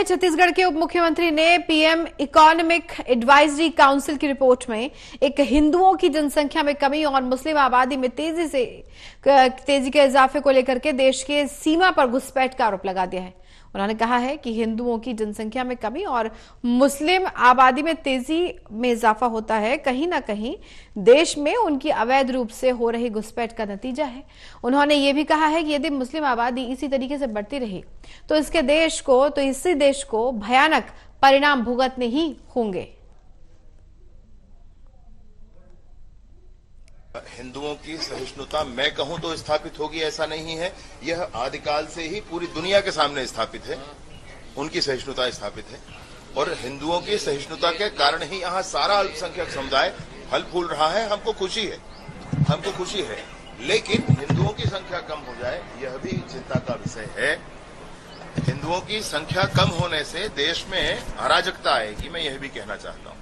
में छत्तीसगढ़ के उप मुख्यमंत्री ने पीएम इकोनॉमिक एडवाइजरी काउंसिल की रिपोर्ट में एक हिंदुओं की जनसंख्या में कमी और मुस्लिम आबादी में तेजी के इजाफे को लेकर के देश के सीमा पर घुसपैठ का आरोप लगा दिया है। उन्होंने कहा है कि हिंदुओं की जनसंख्या में कमी और मुस्लिम आबादी में तेजी में इजाफा होता है कहीं ना कहीं देश में उनकी अवैध रूप से हो रही घुसपैठ का नतीजा है। उन्होंने ये भी कहा है कि यदि मुस्लिम आबादी इसी तरीके से बढ़ती रही तो इसी देश को भयानक परिणाम भुगतने ही होंगे। हिंदुओं की सहिष्णुता मैं कहूं तो स्थापित होगी ऐसा नहीं है, यह आदिकाल से ही पूरी दुनिया के सामने स्थापित है। उनकी सहिष्णुता स्थापित है और हिंदुओं की सहिष्णुता के कारण ही यहाँ सारा अल्पसंख्यक समुदाय फल फूल रहा है। हमको खुशी है, लेकिन हिंदुओं की संख्या कम हो जाए यह भी चिंता का विषय है। हिंदुओं की संख्या कम होने से देश में अराजकता आएगी, मैं यह भी कहना चाहता हूँ।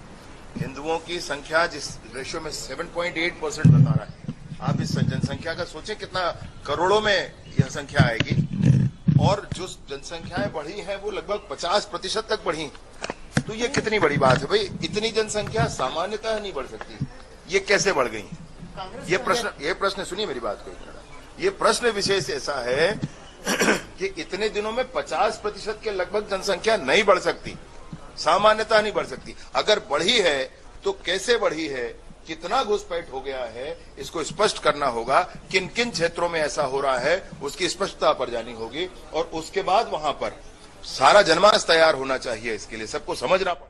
हिंदुओं की संख्या जिस रेशियो में 7.8% बता रहा है, आप इस जनसंख्या का सोचें कितना करोड़ों में यह संख्या आएगी और जो जनसंख्याएं बढ़ी हैं वो लगभग 50% तक बढ़ी। तो ये कितनी बड़ी बात है भाई, इतनी जनसंख्या सामान्यतः नहीं बढ़ सकती, ये कैसे बढ़ गई? ये प्रश्न सुनिए मेरी बात को। ये प्रश्न विशेष ऐसा है कि इतने दिनों में 50% के लगभग जनसंख्या नहीं बढ़ सकती, सामान्यता नहीं बढ़ सकती। अगर बढ़ी है तो कैसे बढ़ी है, कितना घुसपैठ हो गया है, इसको स्पष्ट करना होगा। किन किन क्षेत्रों में ऐसा हो रहा है उसकी स्पष्टता पर जानी होगी और उसके बाद वहां पर सारा जनमानस तैयार होना चाहिए। इसके लिए सबको समझना पड़ेगा।